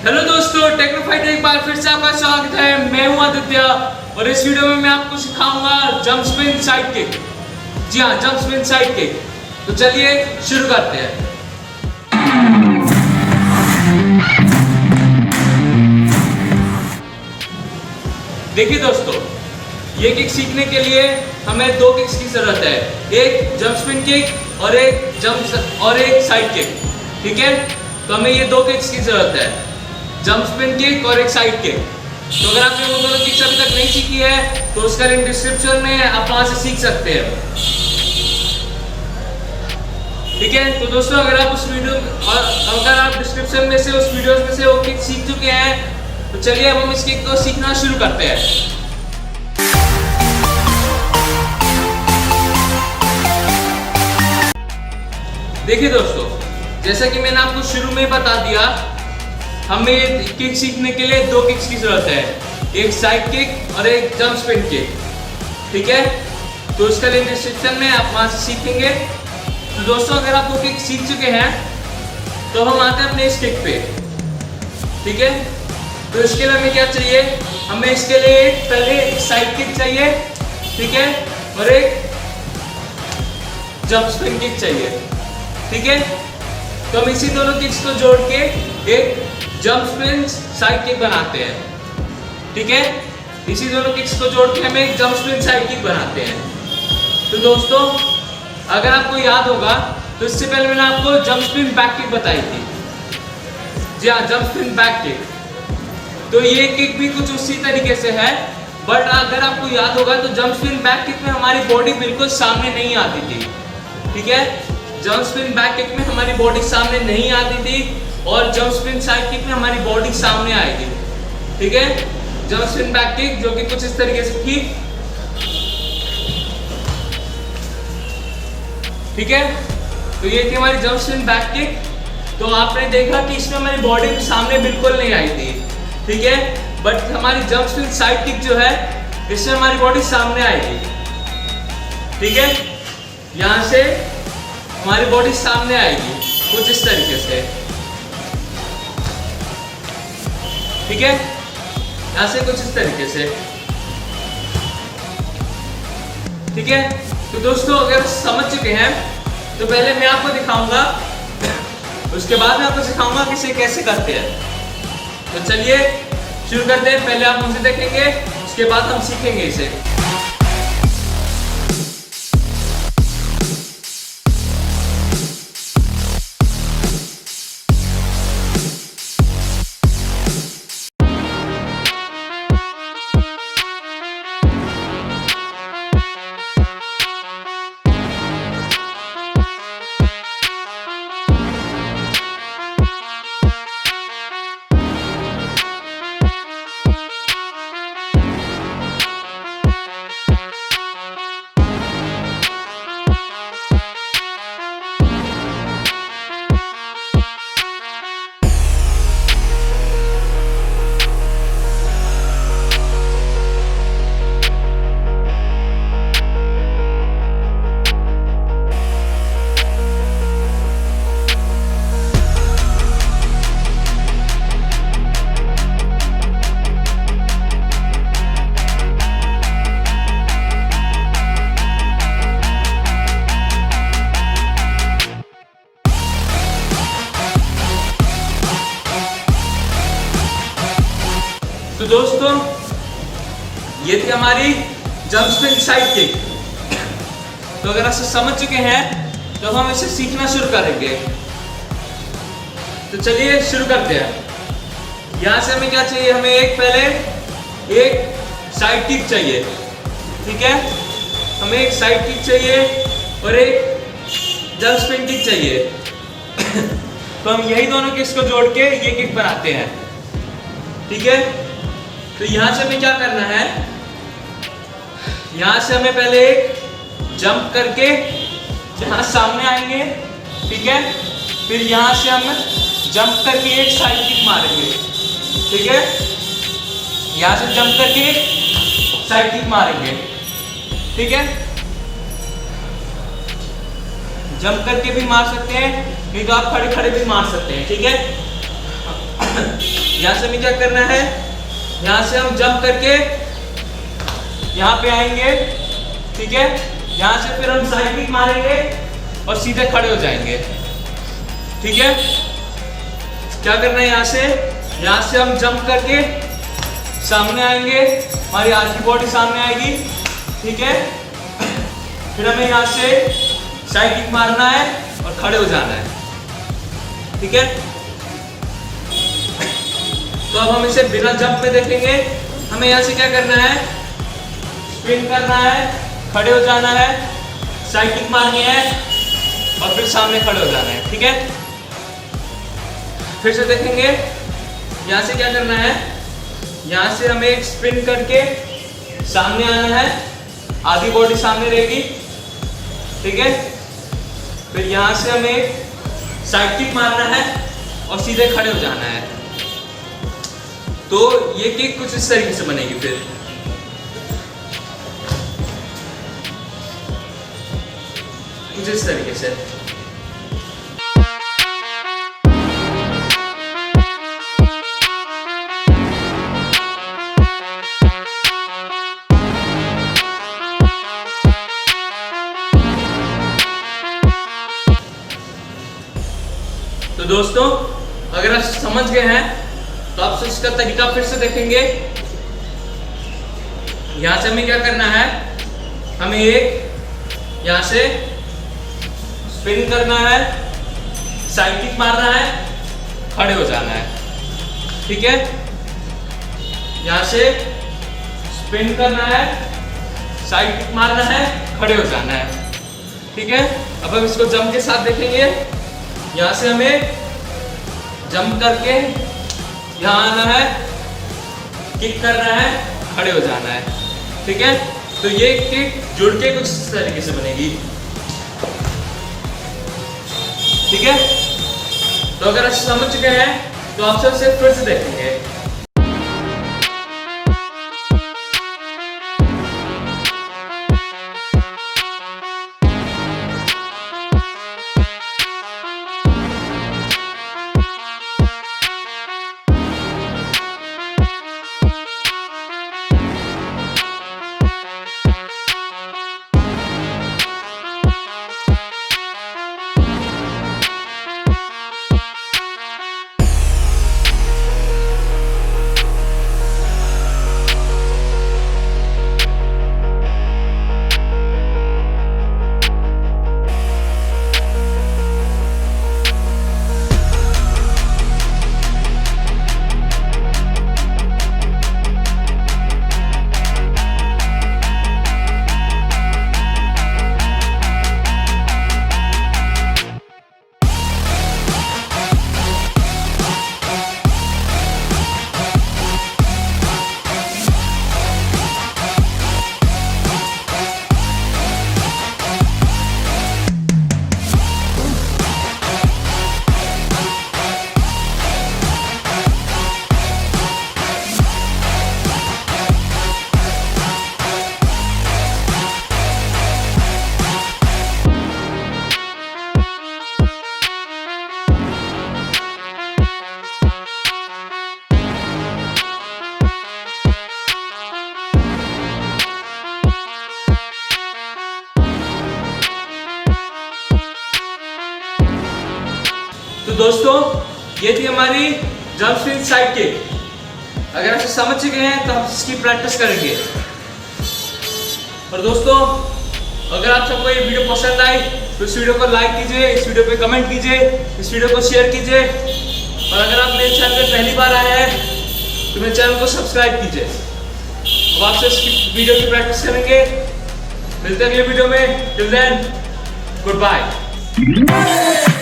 Hello दोस्तों, टेक्नोफाइट एक बार फिर से आपका स्वागत है। मैं हूं आदित्य और इस वीडियो में मैं आपको सिखाऊंगा जंप स्पिन साइड किक। जी हाँ, जंप स्पिन साइड किक। तो चलिए शुरू करते हैं। देखिए दोस्तों, ये किक सीखने के लिए हमें दो किक्स की जरूरत है, एक जंप स्पिन किक और एक साइड किक। ठीक है, तो हमें ये दो किक्स की जरूरत है, जंप स्पिन किक और एक साइड किक। तो अगर आपने वो दोनों किक्स अभी तक नहीं सीखी है तो उसका लिंक डिस्क्रिप्शन में आप वहां से सीख सकते हैं। ठीक है, तो दोस्तों अगर आप डिस्क्रिप्शन में से उस वीडियोस में से वो किक सीख चुके हैं तो चलिए अब हम इस किक को सीखना शुरू करते हैं। देखिए दोस्तों, जैसा कि मैंने आपको शुरू में बता दिया, हमें किक सीखने के लिए दो किक्स की जरूरत है, एक साइड किक और एक जंप स्पिन किक। ठीक है, तो उसका लिंक डिस्क्रिप्शन में आप वहां से सीखेंगे। तो दोस्तों अगर आप वो किक सीख चुके हैं तो हम आते हैं अपने इस किक पे। ठीक है, तो इसके लिए हमें क्या चाहिए, हमें इसके लिए पहले एक साइड किक चाहिए, ठीक है, और एक जंप स्पिन किक चाहिए। ठीक है, तो हम इसी दोनों किक्स को जोड़ के एक जंप स्पिन साइड किक बनाते हैं। ठीक है, इसी दोनों किक्स को जोड़ के हम एक जंप स्पिन साइड किक बनाते हैं। तो दोस्तों अगर आपको याद होगा तो इससे पहले मैंने आपको जंप स्पिन बैक किक बताई थी। जी हाँ, जंप स्पिन बैक किक। तो ये किक भी कुछ उसी तरीके से है, बट अगर आपको याद होगा तो जंप स्पिन बैक किक में हमारी बॉडी बिल्कुल सामने नहीं आती थी। ठीक है, जंप स्पिन बैक किक में हमारी बॉडी सामने नहीं आती थी और जंप स्पिन साइड किक में हमारी बॉडी सामने आएगी। ठीक है, जंप स्पिन बैक किक जो कि कुछ इस तरीके से थी। ठीक है, तो ये थी हमारी जंप स्पिन बैक किक। तो आपने देखा कि इसमें हमारी बॉडी सामने बिल्कुल नहीं आई थी। ठीक है, बट हमारी जंप स्पिन साइड किक जो है इससे हमारी बॉडी सामने आएगी। ठीक है, यहां से हमारी बॉडी सामने आएगी कुछ इस तरीके से। ठीक है, यहां से कुछ इस तरीके से। ठीक है, तो दोस्तों अगर समझ चुके हैं तो पहले मैं आपको दिखाऊंगा, उसके बाद मैं आपको सिखाऊंगा कि इसे कैसे करते हैं। तो चलिए शुरू करते हैं। पहले आप मुझे देखेंगे, उसके बाद हम सीखेंगे इसे। तो दोस्तों ये थी हमारी जंप स्पिन साइड किक। तो अगर आप समझ चुके हैं तो हम इसे सीखना शुरू करेंगे। तो चलिए शुरू करते हैं। यहां से हमें क्या चाहिए, हमें पहले एक साइड किक चाहिए। ठीक है, हमें एक साइड किक चाहिए और एक जंप स्पिन किक चाहिए। तो हम यही दोनों किक्स को जोड़ के ये किक बनाते हैं। ठीक है, तो यहां से हमें क्या करना है, यहां से हमें पहले एक जंप करके यहां सामने आएंगे। ठीक है, फिर यहां से हम जंप करके एक साइड किक मारेंगे। ठीक है, यहां से जंप करके साइड किक मारेंगे। ठीक है, जंप करके भी मार सकते हैं, नहीं तो आप खड़े खड़े भी मार सकते हैं। ठीक है, यहाँ से हमें क्या करना है, यहाँ से हम जंप करके यहाँ पे आएंगे, ठीक है। यहाँ से फिर हम साइड किक मारेंगे और सीधे खड़े हो जाएंगे, ठीक है। क्या करना है, यहाँ से हम जंप करके सामने आएंगे, हमारी आधी बॉडी सामने आएगी, ठीक है। फिर हमें यहाँ से साइड किक मारना है और खड़े हो जाना है, ठीक है। तो अब हम इसे बिना जंप में देखेंगे। हमें यहाँ से क्या करना है, स्पिन करना है, खड़े हो जाना है, साइड किक मारनी है और फिर सामने खड़े हो जाना है, ठीक है। फिर से देखेंगे, यहाँ से क्या करना है, यहाँ से हमें एक स्पिन करके सामने आना है, आधी बॉडी सामने रहेगी, ठीक है। फिर यहाँ से हमें साइड किक मारना है और सीधे खड़े हो जाना है। तो ये किक कुछ इस तरीके से बनेगी। फिर कुछ इस तरीके से। तो दोस्तों, अगर आप समझ गए हैं तो आप इसका तरीका फिर से देखेंगे। यहां से हमें क्या करना है, हमें एक यहां से स्पिन करना है, साइड किक मारना है, खड़े हो जाना है, ठीक है। यहां से स्पिन करना है, साइड किक मारना है, खड़े हो जाना है, ठीक है। अब हम इसको जंप के साथ देखेंगे। यहाँ से हमें जंप करके यहाँ आना है, किक करना है, खड़े हो जाना है, ठीक है। तो ये किक जुड़ के कुछ इस तरीके से बनेगी, ठीक है। तो अगर आप समझ चुके हैं तो आप सबसे फिर से देखेंगे। तो दोस्तों, ये थी हमारी जंप स्पिन साइड किक। अगर आप समझ चुके हैं तो हम इसकी प्रैक्टिस करेंगे। और दोस्तों, अगर आप सबको ये वीडियो पसंद आई तो इस वीडियो को लाइक कीजिए, इस वीडियो पे कमेंट कीजिए, इस वीडियो को शेयर कीजिए। और अगर आप मेरे चैनल पे पहली बार आए हैं तो मेरे चैनल को सब्सक्राइब कीजिए। अब आपसे इस वीडियो की प्रैक्टिस करेंगे। मिलते हैं अगले वीडियो में। Till then, good bye.